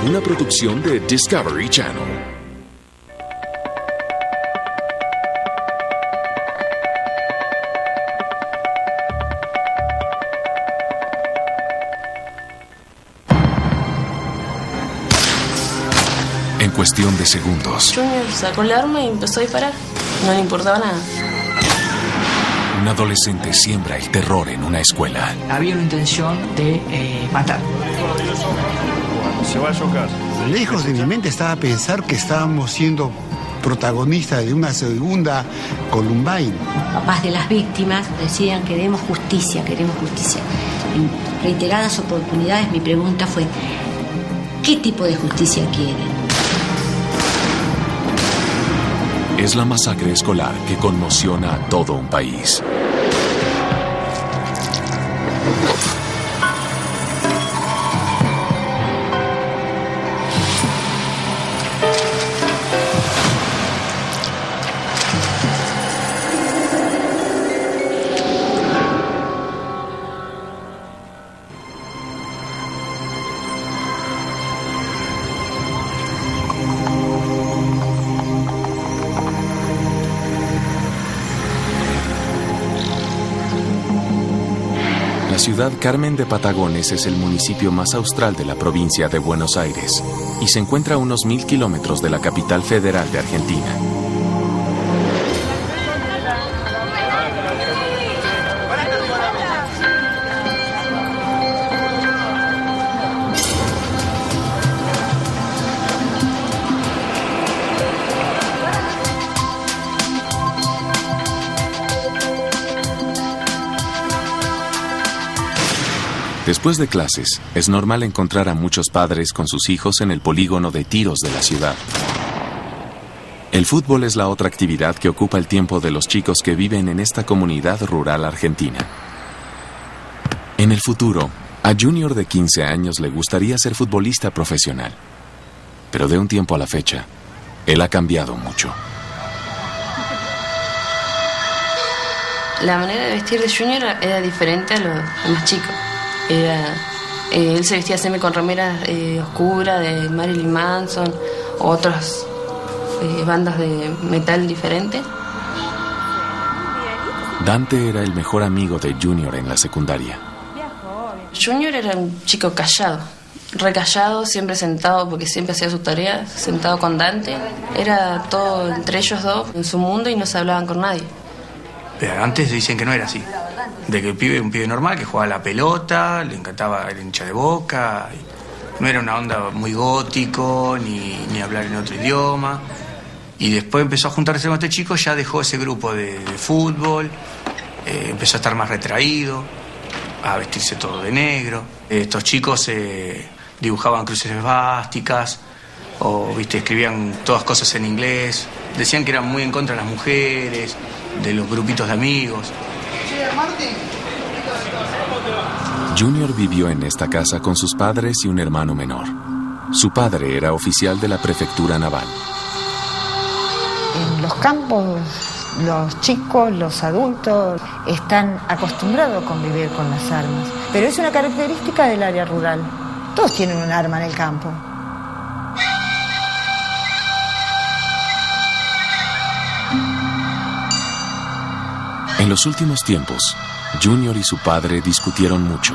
una producción de Discovery Channel. En cuestión de segundos, Junior sacó el arma y empezó a disparar. No le importaba nada. un adolescente siembra el terror en una escuela. Había una intención de matar. Se va a su casa. Lejos de mi mente estaba a pensar que estábamos siendo protagonistas de una segunda Columbine. Papás de las víctimas decían queremos justicia, queremos justicia. En reiteradas oportunidades mi pregunta fue, ¿qué tipo de justicia quieren? Es la masacre escolar que conmociona a todo un país. La ciudad Carmen de Patagones es el municipio más austral de la provincia de Buenos Aires y se encuentra a unos 1000 kilómetros de la capital federal de Argentina. Después de clases, es normal encontrar a muchos padres con sus hijos en el polígono de tiros de la ciudad. El fútbol es la otra actividad que ocupa el tiempo de los chicos que viven en esta comunidad rural argentina. En el futuro, a Junior de 15 años le gustaría ser futbolista profesional. Pero de un tiempo a la fecha, él ha cambiado mucho. La manera de vestir de Junior era diferente a los demás chicos. Él se vestía siempre con remeras oscuras de Marilyn Manson o otras bandas de metal diferentes. Dante era el mejor amigo de Junior en la secundaria. Junior era un chico callado, recallado, siempre sentado porque siempre hacía sus tareas, sentado con Dante. Era todo entre ellos dos en su mundo y no se hablaban con nadie. Pero antes dicen que no era así. De que el pibe era un pibe normal, que jugaba a la pelota, le encantaba el hincha de Boca. No era una onda muy gótico, ni hablar en otro idioma. Y después empezó a juntarse con este chico, ya dejó ese grupo de fútbol, empezó a estar más retraído, a vestirse todo de negro. Estos chicos dibujaban cruces esvásticas, o escribían todas cosas en inglés. Decían que eran muy en contra de las mujeres, de los grupitos de amigos. Junior vivió en esta casa con sus padres y un hermano menor. Su padre era oficial de la prefectura naval. En los campos, los chicos, los adultos, están acostumbrados a convivir con las armas. Pero es una característica del área rural. Todos tienen un arma en el campo. En los últimos tiempos, Junior y su padre discutieron mucho.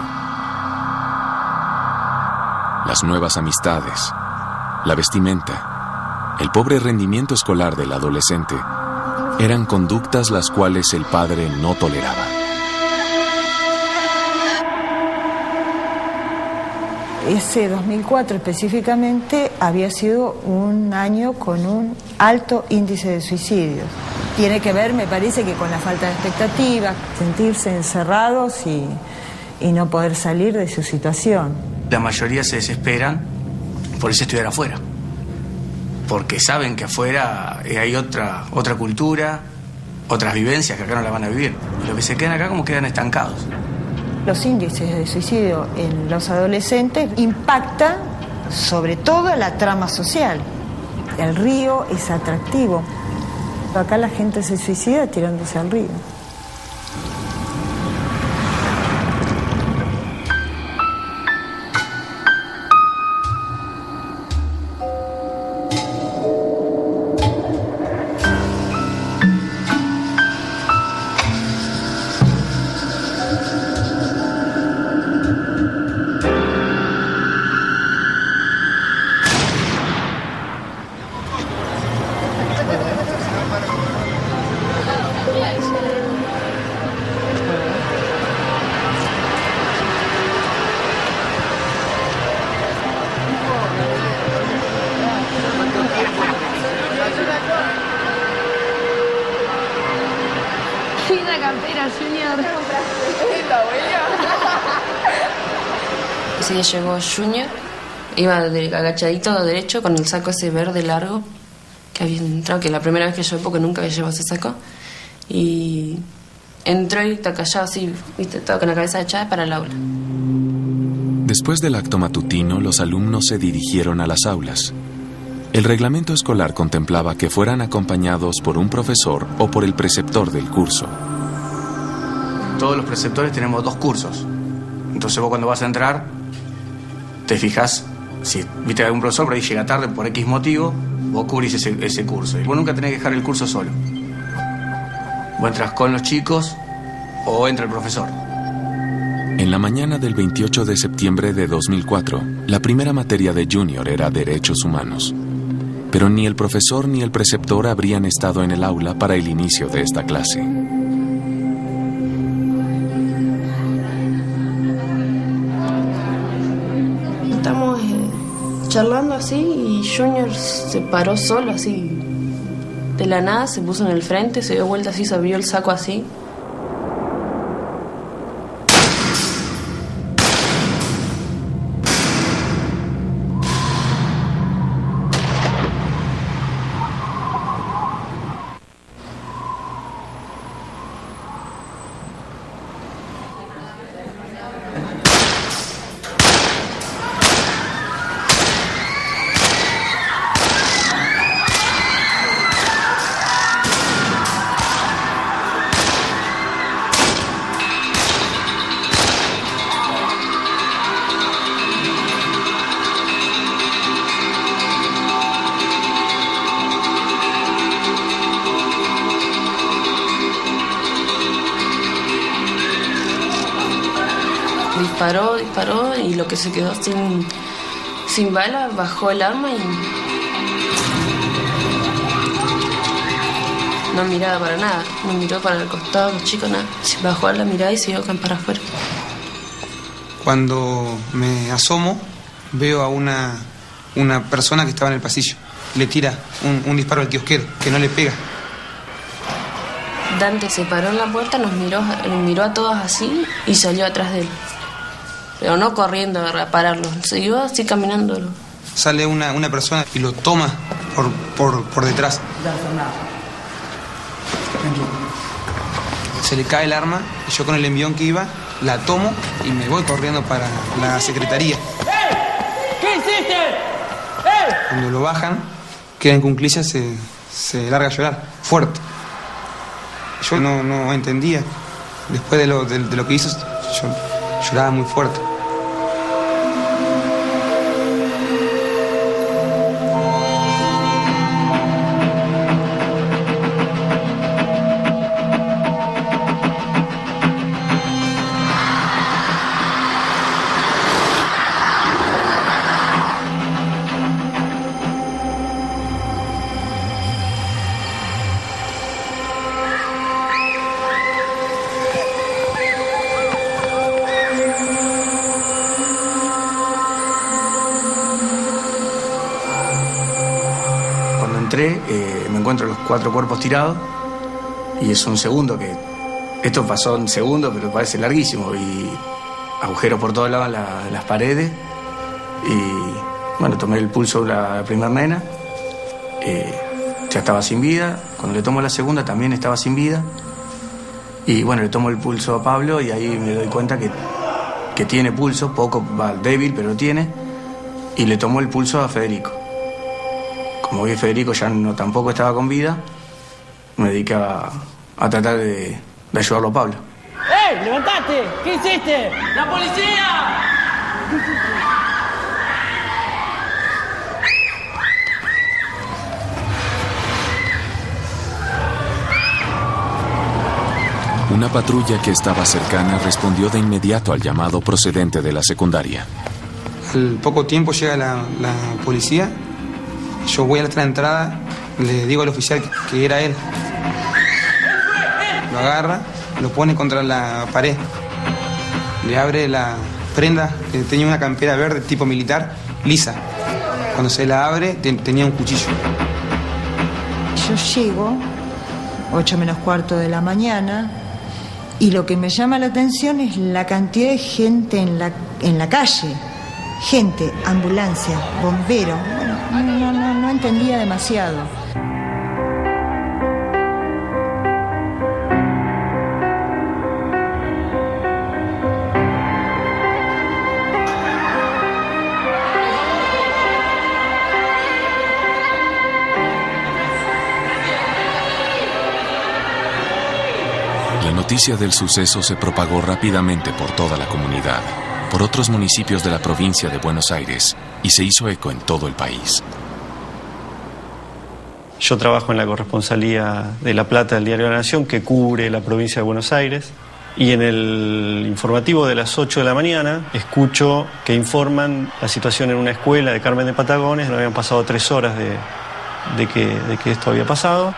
Las nuevas amistades, la vestimenta, el pobre rendimiento escolar del adolescente eran conductas las cuales el padre no toleraba. Ese 2004 específicamente había sido un año con un alto índice de suicidios. Tiene que ver, me parece, que con la falta de expectativas, sentirse encerrados y no poder salir de su situación. La mayoría se desesperan por irse a estudiar afuera, porque saben que afuera hay otra cultura, otras vivencias que acá no la van a vivir. Y los que se quedan acá como quedan estancados. Los índices de suicidio en los adolescentes impactan sobre todo la trama social. El río es atractivo. Acá la gente se suicida tirándose al río. Ese día llegó Junior, iba agachadito derecho con el saco ese verde largo que había entrado, que la primera vez que yo porque nunca había llevado ese saco, y entró y está callado así, viste, todo con la cabeza echada para el aula. Después del acto matutino, los alumnos se dirigieron a las aulas. El reglamento escolar contemplaba que fueran acompañados por un profesor o por el preceptor del curso. Todos los preceptores tenemos 2 cursos. Entonces vos cuando vas a entrar, te fijas, si viste a algún profesor por ahí llega tarde por X motivo, vos cubrís ese curso. Y vos nunca tenés que dejar el curso solo. Vos entras con los chicos o entra el profesor. En la mañana del 28 de septiembre de 2004, la primera materia de Junior era Derechos Humanos. Pero ni el profesor ni el preceptor habrían estado en el aula para el inicio de esta clase. Estamos charlando así y Junior se paró solo así. De la nada se puso en el frente, se dio vuelta así, se abrió el saco así. Disparó y lo que se quedó sin bala bajó el arma y no miraba para nada, no miró para el costado, los chicos, nada. Se bajó a la mirada y siguió para afuera. Cuando me asomo, veo a una persona que estaba en el pasillo. Le tira un disparo al kiosquero, que no le pega. Dante se paró en la puerta, nos miró a todos así y salió atrás de él. Pero no corriendo a pararlo, siguió así caminando. Sale una persona y lo toma por detrás. Se le cae el arma y yo con el envión que iba, la tomo y me voy corriendo para la secretaría. ¿Qué hiciste? Cuando lo bajan, queda en cuclillas, se larga a llorar, fuerte. Yo no entendía. Después de lo que hizo, yo lloraba muy fuerte. Me encuentro los 4 cuerpos tirados y es un segundo que... Esto pasó en segundo, pero parece larguísimo, y agujeros por todos lados en las paredes. Y bueno, tomé el pulso de la primera nena, ya estaba sin vida. Cuando le tomo la segunda también estaba sin vida. Y bueno, le tomo el pulso a Pablo y ahí me doy cuenta que tiene pulso, poco, débil, pero lo tiene. Y le tomo el pulso a Federico. Como vi Federico ya tampoco estaba con vida, me dediqué a tratar de ayudarlo a Pablo. ¡Ey! ¡Levantate! ¿Qué hiciste? ¡La policía! Una patrulla que estaba cercana respondió de inmediato al llamado procedente de la secundaria. Al poco tiempo llega la policía. Yo voy a la otra entrada, le digo al oficial que era él. Lo agarra, lo pone contra la pared. Le abre la prenda, que tenía una campera verde tipo militar, lisa. Cuando se la abre, tenía un cuchillo. Yo llego, 8 menos cuarto de la mañana, y lo que me llama la atención es la cantidad de gente en la calle. gente, ambulancia, bombero. Bueno, no entendía demasiado. La noticia del suceso se propagó rápidamente por toda la comunidad, por otros municipios de la provincia de Buenos Aires, y se hizo eco en todo el país. Yo trabajo en la corresponsalía de La Plata del Diario de la Nación, que cubre la provincia de Buenos Aires, y en el informativo de las 8 de la mañana escucho que informan la situación en una escuela de Carmen de Patagones. No habían pasado 3 horas de que esto había pasado.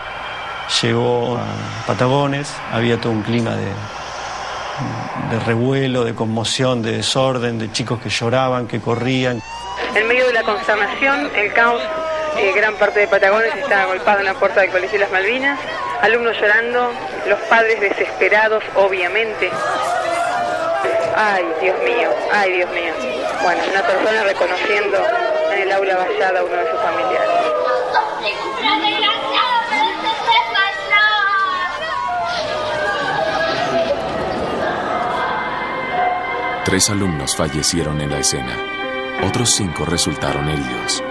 Llegó a Patagones, había todo un clima de revuelo, de conmoción, de desorden, de chicos que lloraban, que corrían. En medio de la consternación, el caos, gran parte de Patagones está agolpado en la puerta del Colegio de las Malvinas, alumnos llorando, los padres desesperados, obviamente. Ay, Dios mío, ay, Dios mío. Bueno, una persona reconociendo en el aula vallada a uno de sus familiares. 3 alumnos fallecieron en la escena. Otros 5 resultaron heridos.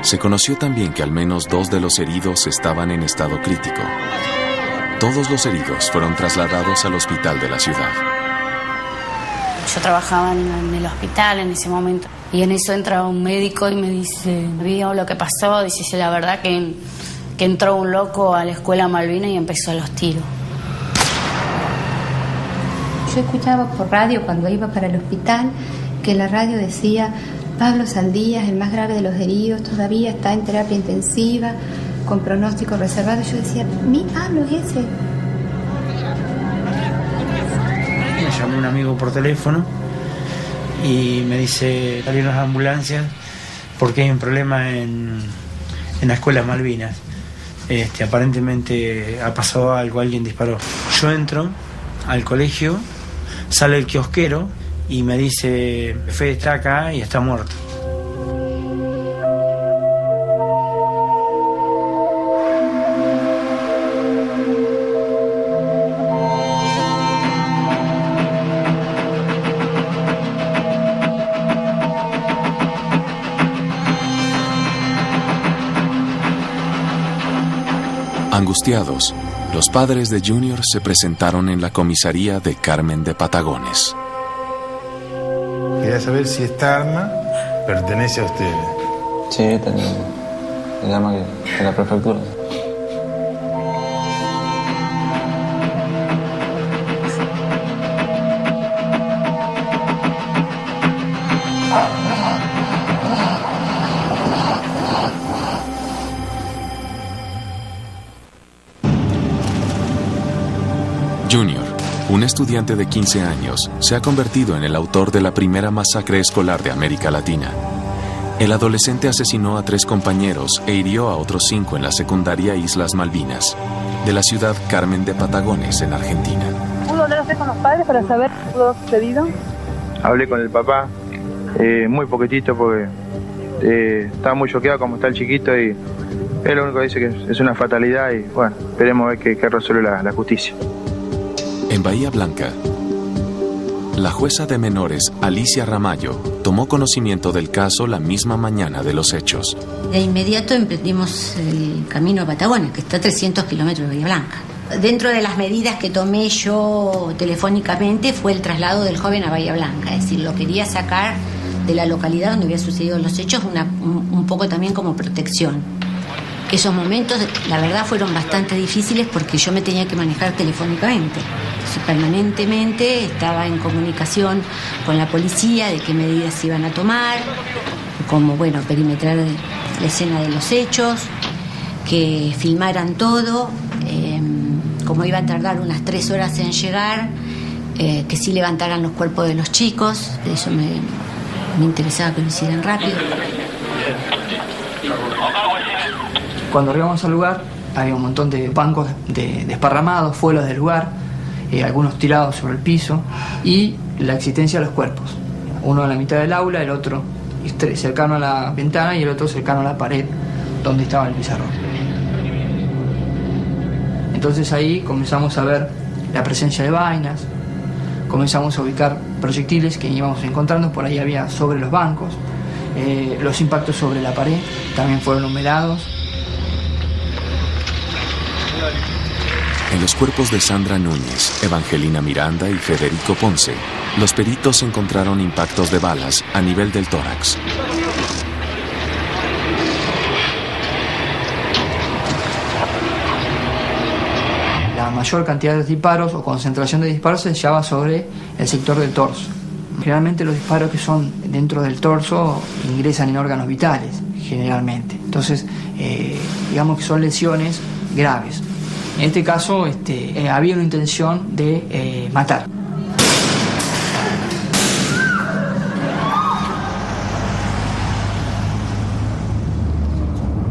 Se conoció también que al menos 2 de los heridos estaban en estado crítico. Todos los heridos fueron trasladados al hospital de la ciudad. Yo trabajaba en el hospital en ese momento y en eso entra un médico y me dice, vio lo que pasó, dice, sí, la verdad que entró un loco a la escuela Malvina y empezó los tiros. Yo escuchaba por radio cuando iba para el hospital que la radio decía: Pablo Saldías, el más grave de los heridos, todavía está en terapia intensiva con pronóstico reservado. Y yo decía, mi Pablo es ese. Me llamó un amigo por teléfono y me dice, salieron las ambulancias porque hay un problema en la escuela Malvinas. Aparentemente ha pasado algo, alguien disparó. Yo entro al colegio, sale el kiosquero y me dice, Fede está acá y está muerto. Angustiados, los padres de Junior se presentaron en la comisaría de Carmen de Patagones. Quería saber si esta arma pertenece a ustedes. Sí, se llama de la prefectura. Junior, un estudiante de 15 años, se ha convertido en el autor de la primera masacre escolar de América Latina. El adolescente asesinó a 3 compañeros e hirió a otros 5 en la secundaria Islas Malvinas, de la ciudad Carmen de Patagones, en Argentina. ¿Pudo hablar usted con los padres para saber qué pudo haber sucedido? Hablé con el papá, muy poquitito porque estaba muy choqueado como está el chiquito y él lo único que dice que es una fatalidad y bueno, esperemos ver qué resuelve la justicia. En Bahía Blanca, la jueza de menores, Alicia Ramallo, tomó conocimiento del caso la misma mañana de los hechos. De inmediato emprendimos el camino a Patagones, que está a 300 kilómetros de Bahía Blanca. Dentro de las medidas que tomé yo telefónicamente fue el traslado del joven a Bahía Blanca, es decir, lo quería sacar de la localidad donde había sucedido los hechos, un poco también como protección. Esos momentos, la verdad, fueron bastante difíciles porque yo me tenía que manejar telefónicamente. Entonces, permanentemente estaba en comunicación con la policía de qué medidas iban a tomar, como, bueno, perimetrar la escena de los hechos, que filmaran todo, como iba a tardar unas 3 horas en llegar, que sí levantaran los cuerpos de los chicos, de eso me interesaba que lo hicieran rápido. Cuando llegamos al lugar había un montón de bancos desparramados fuera del lugar, algunos tirados sobre el piso y la existencia de los cuerpos. Uno en la mitad del aula, el otro cercano a la ventana y el otro cercano a la pared donde estaba el pizarrón. Entonces ahí comenzamos a ver la presencia de vainas, comenzamos a ubicar proyectiles que íbamos encontrando, por ahí había sobre los bancos, los impactos sobre la pared también fueron numerados. En los cuerpos de Sandra Núñez, Evangelina Miranda y Federico Ponce, los peritos encontraron impactos de balas a nivel del tórax. La mayor cantidad de disparos o concentración de disparos se hallaba sobre el sector del torso. Generalmente los disparos que son dentro del torso ingresan en órganos vitales, generalmente. Entonces, digamos que son lesiones graves. En este caso, había una intención de matar.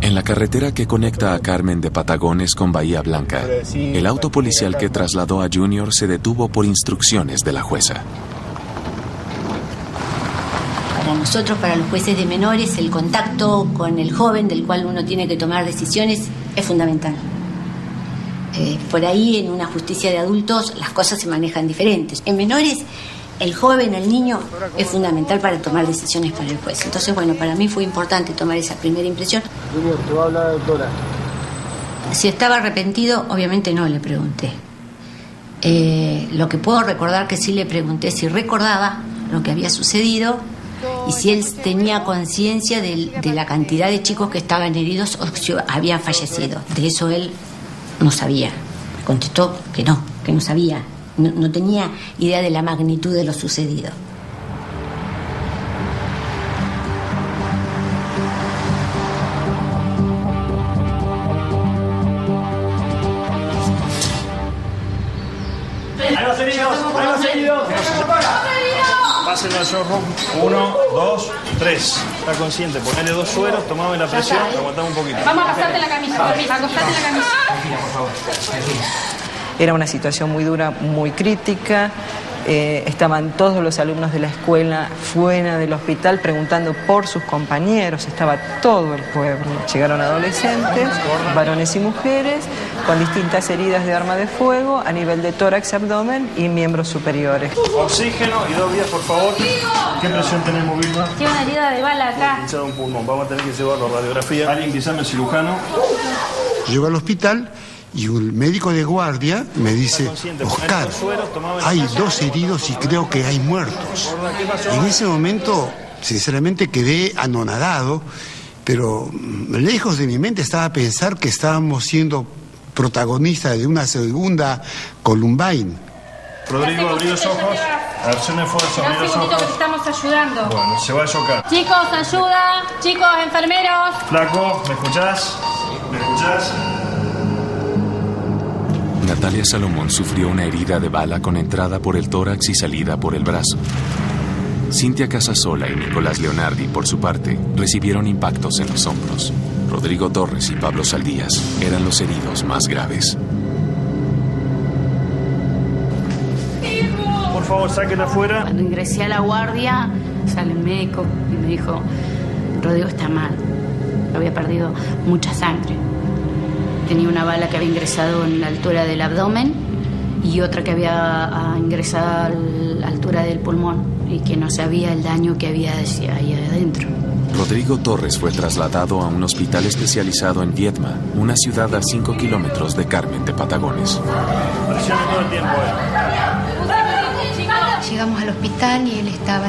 En la carretera que conecta a Carmen de Patagones con Bahía Blanca, el auto policial que trasladó a Junior se detuvo por instrucciones de la jueza. Para nosotros, para los jueces de menores, el contacto con el joven del cual uno tiene que tomar decisiones es fundamental. Por ahí, en una justicia de adultos, las cosas se manejan diferentes. En menores, el joven, el niño, es fundamental para tomar decisiones para el juez. Entonces, bueno, para mí fue importante tomar esa primera impresión. Junior, te va a hablar la doctora. Si estaba arrepentido, obviamente no le pregunté. Lo que puedo recordar que sí le pregunté si recordaba lo que había sucedido y si él tenía conciencia de la cantidad de chicos que estaban heridos o si habían fallecido. De eso él no sabía. Contestó que no sabía. No tenía idea de la magnitud de lo sucedido. Ahí los heridos. Pásenlo al showroom. 1, 2, 3. Está consciente, ponele 2 sueros, tomame la presión, aguantame un poquito. Vamos a pasarte la camisa, acostate la camisa. Era una situación muy dura, muy crítica. Estaban todos los alumnos de la escuela fuera del hospital preguntando por sus compañeros. Estaba todo el pueblo. Llegaron adolescentes, varones y mujeres, con distintas heridas de arma de fuego a nivel de tórax, abdomen y miembros superiores. Oxígeno y 2 vías, por favor. ¿Qué presión tenemos, Vilma? Tiene una herida de bala acá. Pinchado un pulmón. Vamos a tener que llevarlo a radiografía. Alguien que llame al cirujano. Llego al hospital y un médico de guardia me dice: Oscar, hay 2 heridos y creo que hay muertos. En ese momento, sinceramente, quedé anonadado, pero lejos de mi mente estaba a pensar que estábamos siendo protagonistas de una segunda Columbine. Rodrigo, abrí los ojos. Acción de fuerza, abrí los ojos. Que estamos ayudando. Bueno, se va a chocar. Chicos, ayuda. Chicos, enfermeros. Flaco, ¿me escuchás? ¿Me escuchás? Natalia Salomón sufrió una herida de bala con entrada por el tórax y salida por el brazo. Cintia Casasola y Nicolás Leonardi, por su parte, recibieron impactos en los hombros. Rodrigo Torres y Pablo Saldías eran los heridos más graves. Por favor, sáquenla afuera. Cuando ingresé a la guardia, sale el médico y me dijo: Rodrigo está mal, había perdido mucha sangre. Tenía una bala que había ingresado en la altura del abdomen y otra que había ingresado a la altura del pulmón y que no sabía el daño que había ahí adentro. Rodrigo Torres fue trasladado a un hospital especializado en Viedma, una ciudad a 5 kilómetros de Carmen de Patagones. Presione todo el tiempo, Llegamos al hospital y él estaba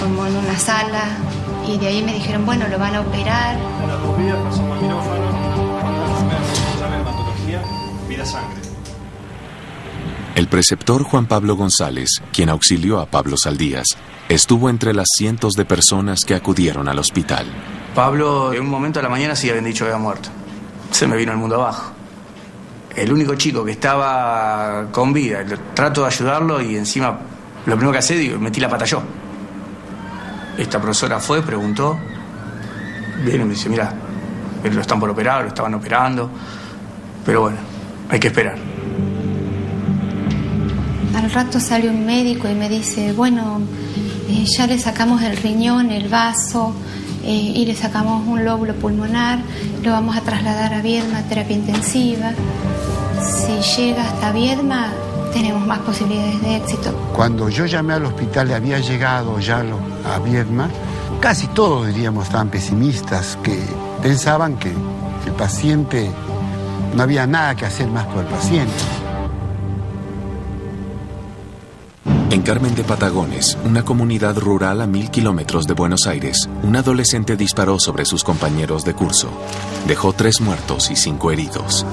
como en una sala y de ahí me dijeron, bueno, lo van a operar. Las 2 vías, pasamos al quirófano, llame hematología, pida sangre. El preceptor Juan Pablo González, quien auxilió a Pablo Saldías, estuvo entre las cientos de personas que acudieron al hospital. Pablo, en un momento a la mañana sí habían dicho que había muerto. Se me vino el mundo abajo. El único chico que estaba con vida, trato de ayudarlo y encima lo primero que hace, metí la pata yo. Esta profesora fue, preguntó, viene y me dice, mira, lo están por operar, lo estaban operando, pero bueno, hay que esperar. Al rato sale un médico y me dice, bueno, ya le sacamos el riñón, el vaso y le sacamos un lóbulo pulmonar, lo vamos a trasladar a Viedma a terapia intensiva. Si llega hasta Viedma, tenemos más posibilidades de éxito. Cuando yo llamé al hospital y había llegado ya a Viedma, casi todos, diríamos, estaban pesimistas, que pensaban que el paciente, no había nada que hacer más por el paciente. En Carmen de Patagones, una comunidad rural a 1000 kilómetros de Buenos Aires, un adolescente disparó sobre sus compañeros de curso. Dejó 3 muertos y 5 heridos.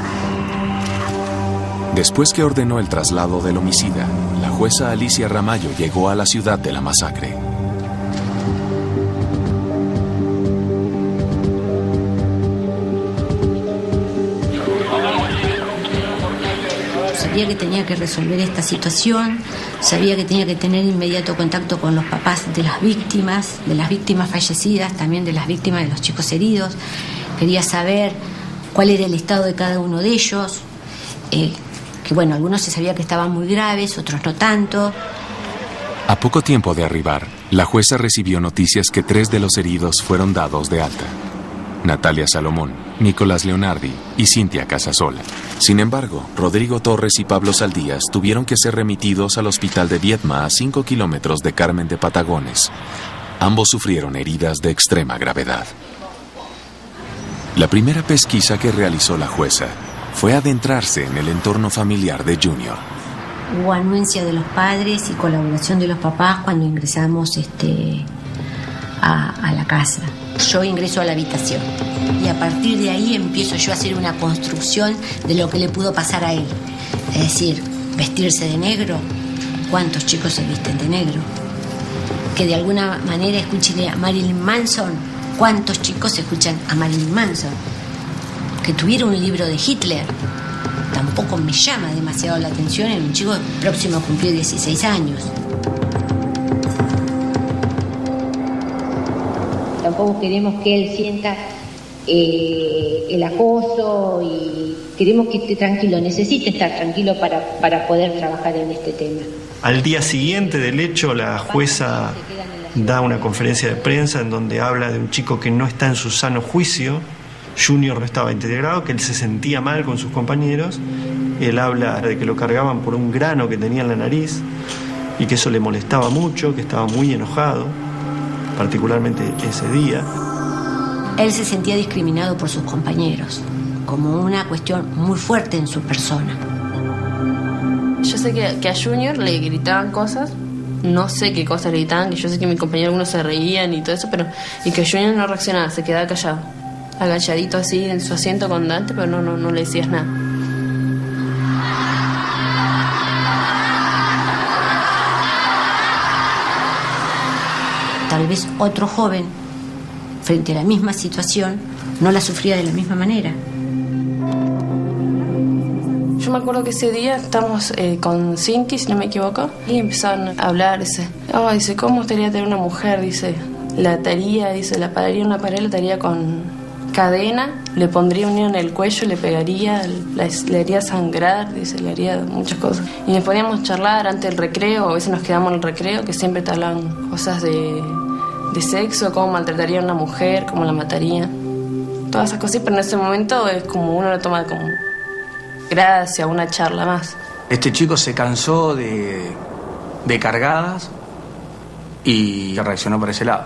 Después que ordenó el traslado del homicida, la jueza Alicia Ramallo llegó a la ciudad de la masacre. Sabía que tenía que resolver esta situación, sabía que tenía que tener inmediato contacto con los papás de las víctimas fallecidas, también de las víctimas de los chicos heridos. Quería saber cuál era el estado de cada uno de ellos, que bueno, algunos se sabía que estaban muy graves, otros no tanto. A poco tiempo de arribar, la jueza recibió noticias que 3 de los heridos fueron dados de alta: Natalia Salomón, Nicolás Leonardi y Cintia Casasola. Sin embargo, Rodrigo Torres y Pablo Saldías tuvieron que ser remitidos al hospital de Viedma, a 5 kilómetros de Carmen de Patagones. Ambos sufrieron heridas de extrema gravedad. La primera pesquisa que realizó la jueza fue adentrarse en el entorno familiar de Junior. Hubo anuencia de los padres y colaboración de los papás cuando ingresamos a la casa. Yo ingreso a la habitación y a partir de ahí empiezo yo a hacer una construcción de lo que le pudo pasar a él. Es decir, vestirse de negro. ¿Cuántos chicos se visten de negro? Que de alguna manera escuchen a Marilyn Manson. ¿Cuántos chicos escuchan a Marilyn Manson? Que tuviera un libro de Hitler. Tampoco me llama demasiado la atención en un chico próximo a cumplir 16 años. Tampoco queremos que él sienta el acoso y queremos que esté tranquilo, necesite estar tranquilo para poder trabajar en este tema. Al día siguiente del hecho, la jueza da una conferencia de prensa en donde habla de un chico que no está en su sano juicio. Junior no estaba integrado, que él se sentía mal con sus compañeros. Él habla de que lo cargaban por un grano que tenía en la nariz y que eso le molestaba mucho, que estaba muy enojado, particularmente ese día. Él se sentía discriminado por sus compañeros, como una cuestión muy fuerte en su persona. Yo sé que a Junior le gritaban cosas, no sé qué cosas le gritaban, que yo sé que mis compañeros algunos se reían y todo eso, pero y que Junior no reaccionaba, se quedaba callado, agachadito así en su asiento con Dante, pero no le decías nada. Tal vez otro joven, frente a la misma situación, no la sufría de la misma manera. Yo me acuerdo que ese día estábamos con Cinti, si no me equivoco, y empezaron a hablar, dice, ¿cómo me gustaría tener una mujer? Dice, la ataría, la pararía en una pared, la ataría con cadena, le pondría un hilo en el cuello, le pegaría, le haría sangrar, dice, le haría muchas cosas. Y nos poníamos a charlar antes del recreo, a veces nos quedamos en el recreo, que siempre te hablan cosas de sexo, cómo maltrataría a una mujer, cómo la mataría, todas esas cosas, pero en ese momento es como uno lo toma como gracia, una charla más. Este chico se cansó de cargadas y reaccionó por ese lado.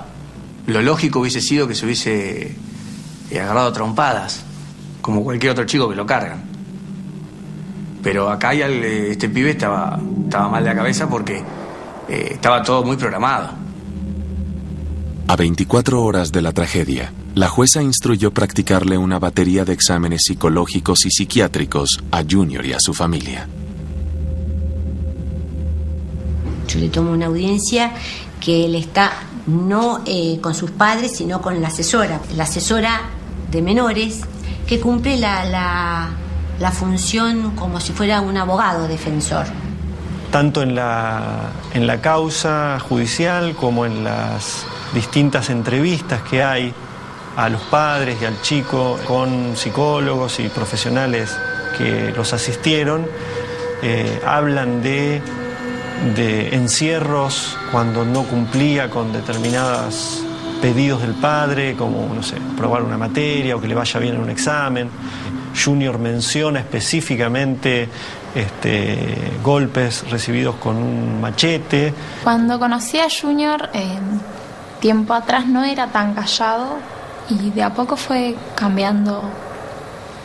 Lo lógico hubiese sido que se hubiese agarrado a trompadas, como cualquier otro chico que lo cargan. Pero acá este pibe estaba mal de la cabeza porque estaba todo muy programado. A 24 horas de la tragedia, la jueza instruyó practicarle una batería de exámenes psicológicos y psiquiátricos a Junior y a su familia. Yo le tomo una audiencia que él está no con sus padres, sino con la asesora de menores, que cumple la función como si fuera un abogado defensor. Tanto en la causa judicial como en las distintas entrevistas que hay a los padres y al chico con psicólogos y profesionales que los asistieron, hablan de de encierros cuando no cumplía con determinados pedidos del padre, como, no sé, probar una materia o que le vaya bien en un examen. Junior menciona específicamente golpes recibidos con un machete. Cuando conocí a Junior, tiempo atrás no era tan callado y de a poco fue cambiando.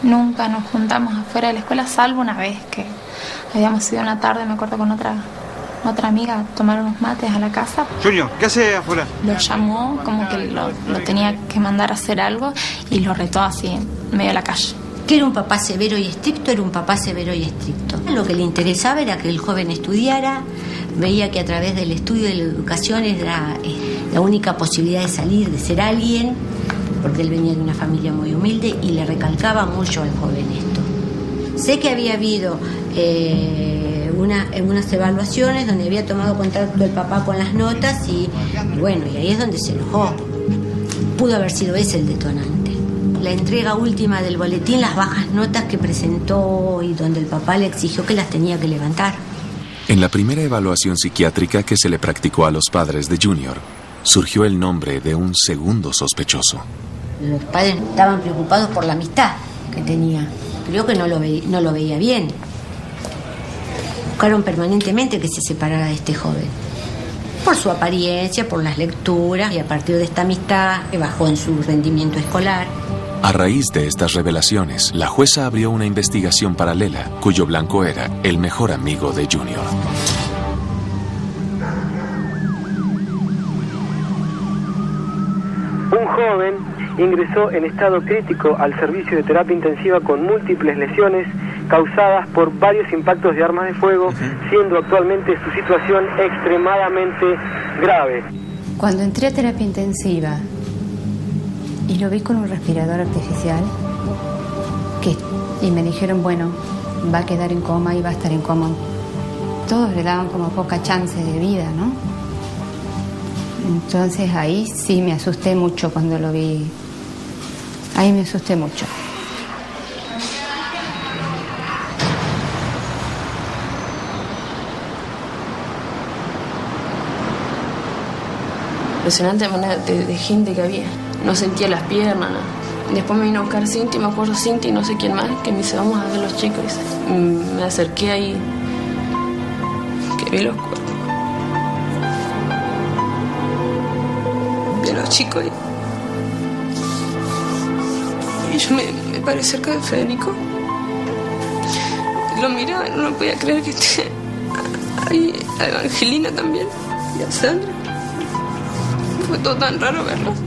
Nunca nos juntamos afuera de la escuela, salvo una vez que habíamos ido una tarde, me acuerdo, con otra amiga a tomar unos mates a la casa. Junior, ¿qué hace afuera? Lo llamó, como que lo tenía que mandar a hacer algo y lo retó así en medio de la calle. Que era un papá severo y estricto, era un papá severo y estricto. Lo que le interesaba era que el joven estudiara, veía que a través del estudio y de la educación era la única posibilidad de salir, de ser alguien, porque él venía de una familia muy humilde y le recalcaba mucho al joven esto. Sé que había habido unas evaluaciones donde había tomado contacto el papá con las notas y bueno, y ahí es donde se enojó. Pudo haber sido ese el detonante. La entrega última del boletín, las bajas notas que presentó y donde el papá le exigió que las tenía que levantar. En la primera evaluación psiquiátrica que se le practicó a los padres de Junior, surgió el nombre de un segundo sospechoso. Los padres estaban preocupados por la amistad que tenía. Creo que no lo veía bien. Buscaron permanentemente que se separara de este joven. Por su apariencia, por las lecturas, y a partir de esta amistad bajó en su rendimiento escolar. A raíz de estas revelaciones, la jueza abrió una investigación paralela, cuyo blanco era el mejor amigo de Junior. Un joven ingresó en estado crítico al servicio de terapia intensiva con múltiples lesiones causadas por varios impactos de armas de fuego, siendo actualmente su situación extremadamente grave. Cuando entré a terapia intensiva y lo vi con un respirador artificial, y me dijeron, bueno, va a quedar en coma y va a estar en coma. Todos le daban como poca chance de vida, ¿no? Entonces ahí sí me asusté mucho cuando lo vi. Ahí me asusté mucho. Impresionante manera de gente que había. No sentía las piernas, nada. Después me vino a buscar Cinti, me acuerdo Cinti y no sé quién más, que me dice, vamos a ver los chicos. Me acerqué ahí, que vi los cuerpos. Vi a los chicos y yo me paré cerca de Federico. Lo miraba y no podía creer que esté ahí, a Evangelina también, y a Sandra. Fue todo tan raro verlos.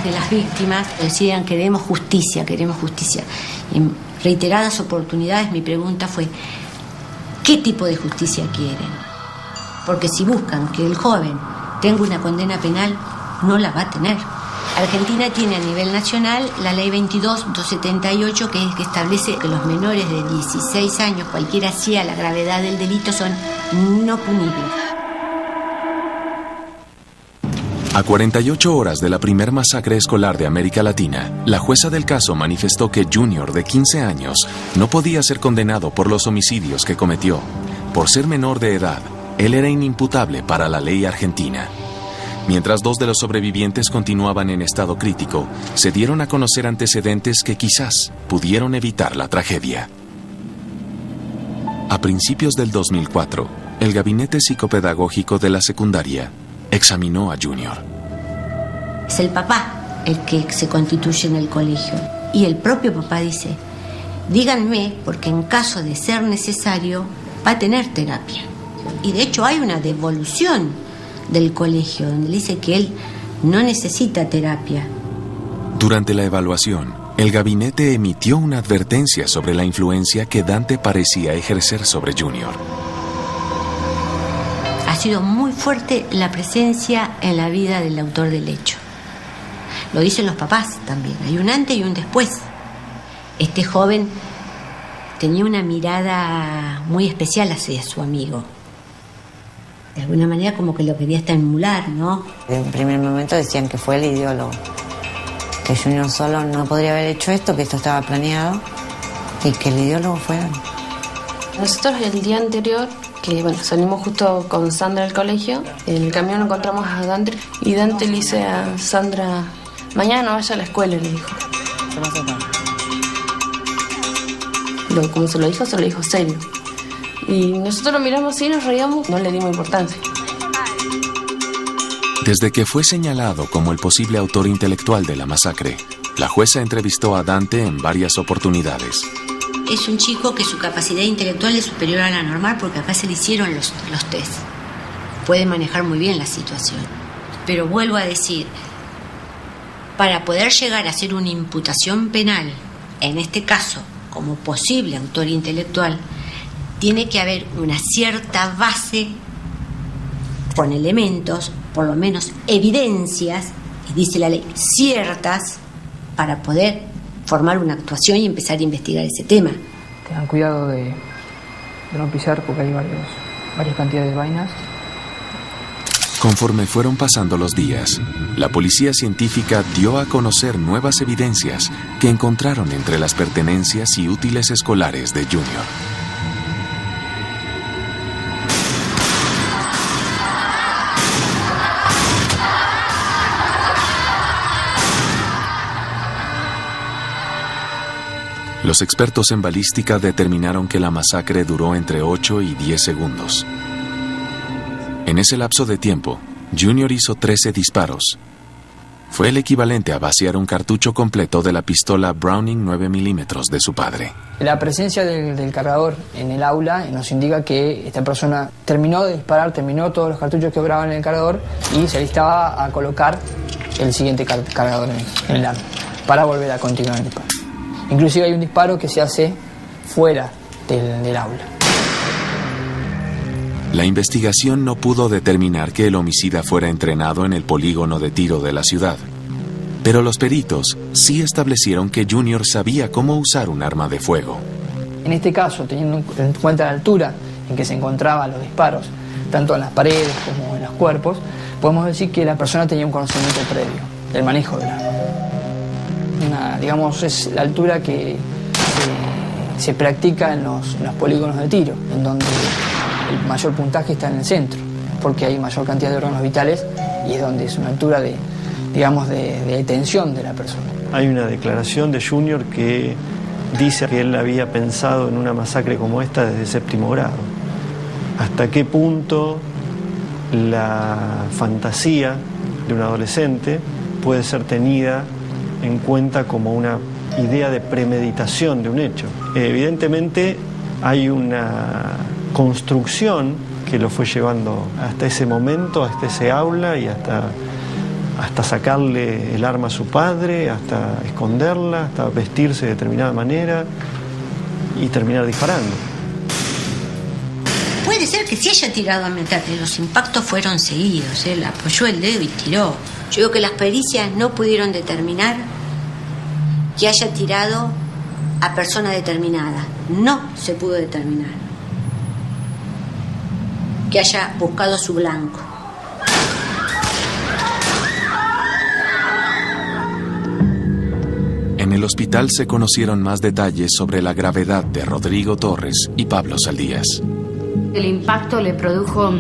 De las víctimas decían queremos justicia. Y en reiteradas oportunidades mi pregunta fue ¿qué tipo de justicia quieren? Porque si buscan que el joven tenga una condena penal, no la va a tener. Argentina tiene a nivel nacional la ley 22.278 que establece que los menores de 16 años, cualquiera sea la gravedad del delito, son no punibles. A 48 horas de la primer masacre escolar de América Latina, la jueza del caso manifestó que Junior, de 15 años, no podía ser condenado por los homicidios que cometió. Por ser menor de edad, él era inimputable para la ley argentina. Mientras dos de los sobrevivientes continuaban en estado crítico, se dieron a conocer antecedentes que quizás pudieron evitar la tragedia. A principios del 2004, el Gabinete Psicopedagógico de la Secundaria examinó a Junior. Es el papá el que se constituye en el colegio. Y el propio papá dice, díganme, porque en caso de ser necesario, va a tener terapia. Y de hecho hay una devolución del colegio donde dice que él no necesita terapia. Durante la evaluación, el gabinete emitió una advertencia sobre la influencia que Dante parecía ejercer sobre Junior. Ha sido muy fuerte la presencia en la vida del autor del hecho. Lo dicen los papás también. Hay un antes y un después. Este joven tenía una mirada muy especial hacia su amigo. De alguna manera como que lo quería hasta emular, ¿no? En primer momento decían que fue el ideólogo, que Junior solo no podría haber hecho esto, que esto estaba planeado y que el ideólogo fue él. Nosotros el día anterior, que bueno, salimos justo con Sandra al colegio, en el camión encontramos a Dante y Dante le dice a Sandra, mañana no vaya a la escuela, le dijo. Como se lo dijo serio. Y nosotros lo miramos así, nos reíamos, no le dimos importancia. Desde que fue señalado como el posible autor intelectual de la masacre, la jueza entrevistó a Dante en varias oportunidades. Es un chico que su capacidad intelectual es superior a la normal porque acá se le hicieron los test. Puede manejar muy bien la situación. Pero vuelvo a decir, para poder llegar a hacer una imputación penal, en este caso, como posible autor intelectual, tiene que haber una cierta base con elementos, por lo menos evidencias, y dice la ley, ciertas, para poder formar una actuación y empezar a investigar ese tema. Tengan cuidado de no pisar porque hay varias cantidades de vainas. Conforme fueron pasando los días, la policía científica dio a conocer nuevas evidencias que encontraron entre las pertenencias y útiles escolares de Junior. Los expertos en balística determinaron que la masacre duró entre 8 y 10 segundos. En ese lapso de tiempo, Junior hizo 13 disparos. Fue el equivalente a vaciar un cartucho completo de la pistola Browning 9 milímetros de su padre. La presencia del cargador en el aula nos indica que esta persona terminó de disparar, terminó todos los cartuchos que obraban en el cargador y se alistaba a colocar el siguiente cargador en el arma para volver a continuar el disparo. Inclusive hay un disparo que se hace fuera del aula. La investigación no pudo determinar que el homicida fuera entrenado en el polígono de tiro de la ciudad. Pero los peritos sí establecieron que Junior sabía cómo usar un arma de fuego. En este caso, teniendo en cuenta la altura en que se encontraban los disparos, tanto en las paredes como en los cuerpos, podemos decir que la persona tenía un conocimiento previo del manejo del arma. Digamos, es la altura que se practica en los polígonos de tiro, en donde el mayor puntaje está en el centro, porque hay mayor cantidad de órganos vitales y es donde es una altura de detención de la persona. Hay una declaración de Junior que dice que él había pensado en una masacre como esta desde séptimo grado. ¿Hasta qué punto la fantasía de un adolescente puede ser tenida en cuenta como una idea de premeditación de un hecho? Evidentemente hay una construcción que lo fue llevando hasta ese momento, hasta ese aula y hasta sacarle el arma a su padre, hasta esconderla, hasta vestirse de determinada manera y terminar disparando. Puede ser que sí haya tirado a meterle, los impactos fueron seguidos, él apoyó el dedo y tiró. Yo digo que las pericias no pudieron determinar que haya tirado a persona determinada. No se pudo determinar que haya buscado su blanco. En el hospital se conocieron más detalles sobre la gravedad de Rodrigo Torres y Pablo Saldías. El impacto le produjo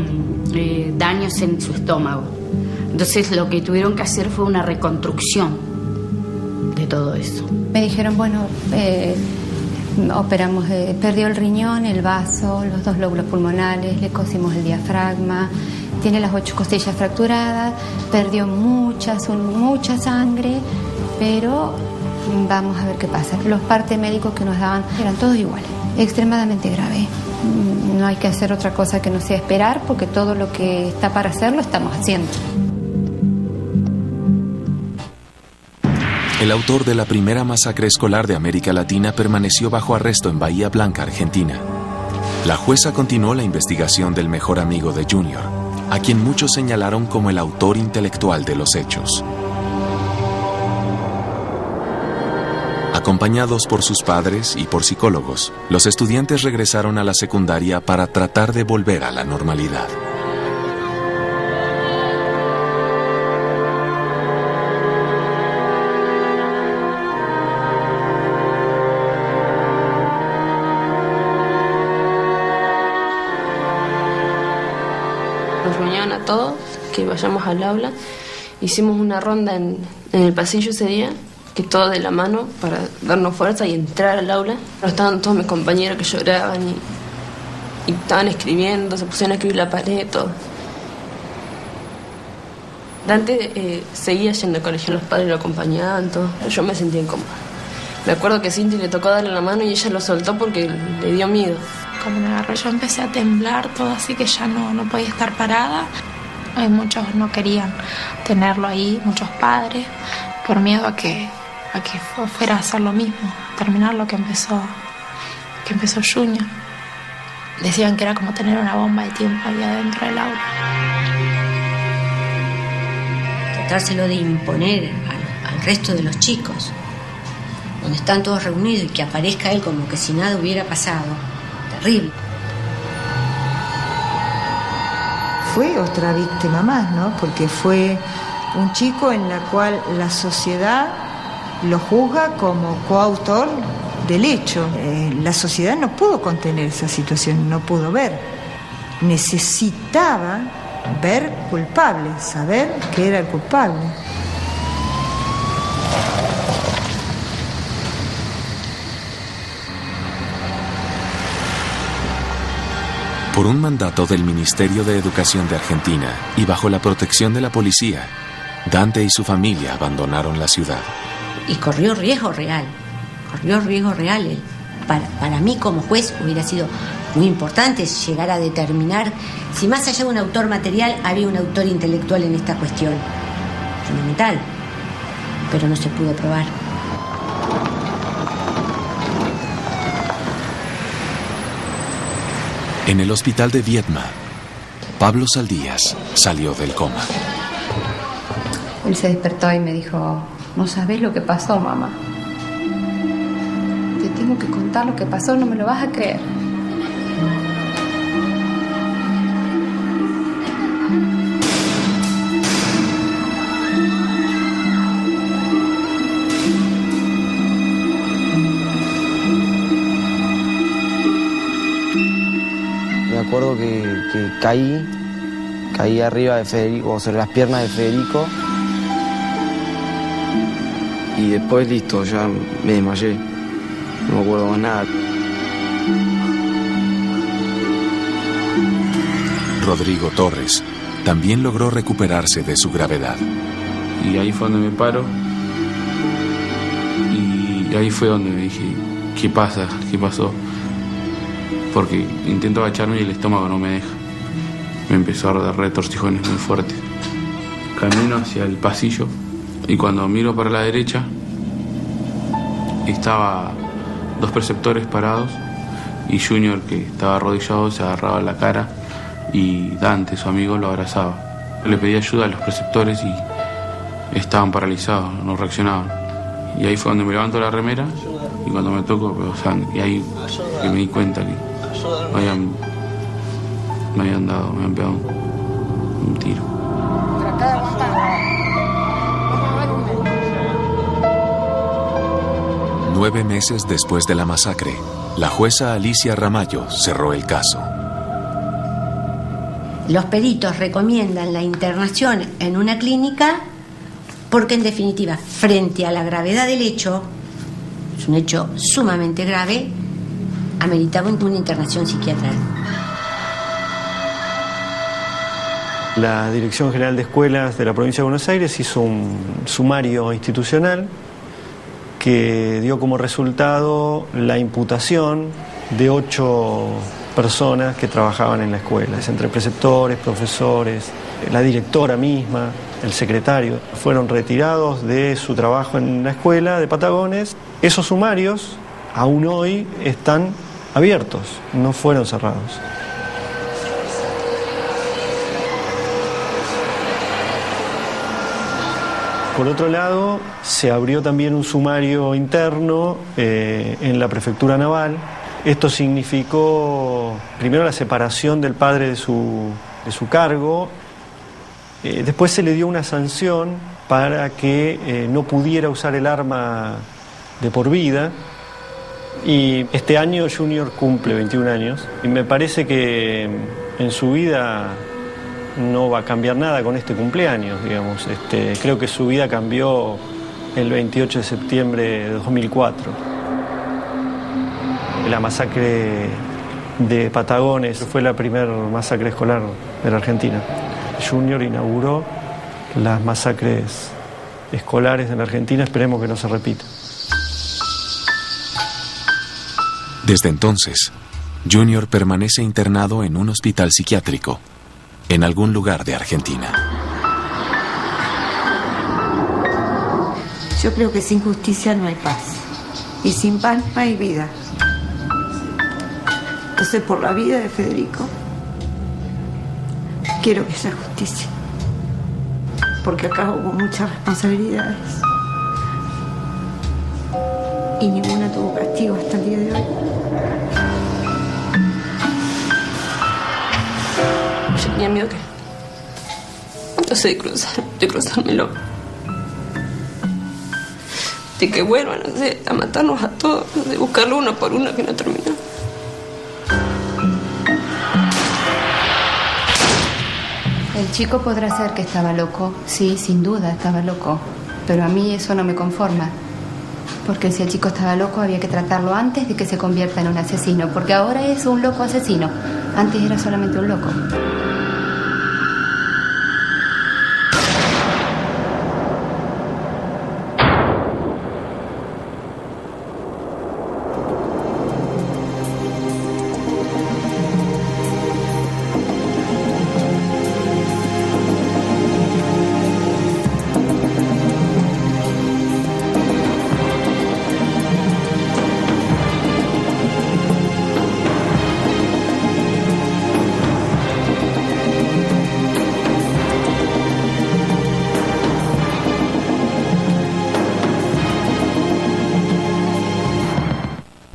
daños en su estómago. Entonces lo que tuvieron que hacer fue una reconstrucción de todo eso. Me dijeron, bueno, operamos, perdió el riñón, el vaso, los 2 lóbulos pulmonares, le cosimos el diafragma, tiene las 8 costillas fracturadas, perdió mucha sangre, pero vamos a ver qué pasa. Los partes médicos que nos daban eran todos iguales, extremadamente grave. No hay que hacer otra cosa que no sea esperar, porque todo lo que está para hacer lo estamos haciendo. El autor de la primera masacre escolar de América Latina permaneció bajo arresto en Bahía Blanca, Argentina. La jueza continuó la investigación del mejor amigo de Junior, a quien muchos señalaron como el autor intelectual de los hechos. Acompañados por sus padres y por psicólogos, los estudiantes regresaron a la secundaria para tratar de volver a la normalidad. reunieron a todos, que vayamos al aula. Hicimos una ronda en el pasillo ese día, que todo de la mano para darnos fuerza y entrar al aula. Estaban todos mis compañeros que lloraban y estaban escribiendo, se pusieron a escribir la pared, todo. Dante seguía yendo al colegio, los padres lo acompañaban, todo. Yo me sentía incómoda. Me acuerdo que Cinti le tocó darle la mano y ella lo soltó porque le dio miedo. Cuando me agarró yo empecé a temblar, todo así que ya no podía estar parada. Muchos no querían tenerlo ahí, muchos padres, por miedo a que fuera a hacer lo mismo, terminar lo que empezó Junior. Decían que era como tener una bomba de tiempo ahí adentro del aula. Tratárselo de imponer al resto de los chicos, donde están todos reunidos, y que aparezca él como que si nada hubiera pasado. Terrible. Fue otra víctima más, ¿no? Porque fue un chico en la cual la sociedad lo juzga como coautor del hecho. La sociedad no pudo contener esa situación, no pudo ver. Necesitaba ver culpable, saber que era el culpable. Por un mandato del Ministerio de Educación de Argentina y bajo la protección de la policía, Dante y su familia abandonaron la ciudad. Y corrió riesgo real él. Para mí como juez hubiera sido muy importante llegar a determinar si más allá de un autor material había un autor intelectual en esta cuestión. Fundamental, pero no se pudo probar. En el hospital de Viedma, Pablo Saldías salió del coma. Él se despertó y me dijo: no sabés lo que pasó, mamá. Te tengo que contar lo que pasó, no me lo vas a creer. Me acuerdo que caí arriba de Federico, sobre las piernas de Federico. Y después listo, ya me desmayé. No me acuerdo más nada. Rodrigo Torres también logró recuperarse de su gravedad. Y ahí fue donde me paro. Y ahí fue donde me dije: ¿qué pasa? ¿Qué pasó? Porque intento agacharme y el estómago no me deja. Me empezó a dar retorcijones muy fuertes. Camino hacia el pasillo y cuando miro para la derecha estaba 2 preceptores parados y Junior, que estaba arrodillado, se agarraba la cara y Dante, su amigo, lo abrazaba. Le pedí ayuda a los preceptores y estaban paralizados, no reaccionaban. Y ahí fue donde me levanto la remera y cuando me toco veo sangre. Y ahí que me di cuenta que me habían pegado un tiro. 9 meses después de la masacre, la jueza Alicia Ramallo cerró el caso. Los peritos recomiendan la internación en una clínica porque, en definitiva, frente a la gravedad del hecho, es un hecho sumamente grave, ameritaba una internación psiquiátrica. La Dirección General de Escuelas de la Provincia de Buenos Aires hizo un sumario institucional que dio como resultado la imputación de 8 personas que trabajaban en la escuela, entre preceptores, profesores, la directora misma, el secretario. Fueron retirados de su trabajo en la escuela de Patagones. Esos sumarios aún hoy están abiertos, no fueron cerrados. Por otro lado, se abrió también un sumario interno en la Prefectura Naval. Esto significó, primero, la separación del padre de su cargo. Después se le dio una sanción para que no pudiera usar el arma de por vida. Y este año Junior cumple 21 años. Y me parece que en su vida no va a cambiar nada con este cumpleaños, digamos. Creo que su vida cambió el 28 de septiembre de 2004. La masacre de Patagones fue la primera masacre escolar de la Argentina. Junior inauguró las masacres escolares en la Argentina, esperemos que no se repita. Desde entonces, Junior permanece internado en un hospital psiquiátrico, en algún lugar de Argentina. Yo creo que sin justicia no hay paz. Y sin paz no hay vida. Entonces, por la vida de Federico, quiero que haya justicia. Porque acá hubo muchas responsabilidades. Y ninguna tuvo castigo hasta el día de hoy. Yo tenía miedo que... No sé, de cruzármelo. De que vuelvan, no sé, a matarnos a todos. De buscarlo uno por uno que no terminó. El chico podrá ser que estaba loco. Sí, sin duda estaba loco. Pero a mí eso no me conforma. Porque si el chico estaba loco había que tratarlo antes de que se convierta en un asesino. Porque ahora es un loco asesino. Antes era solamente un loco.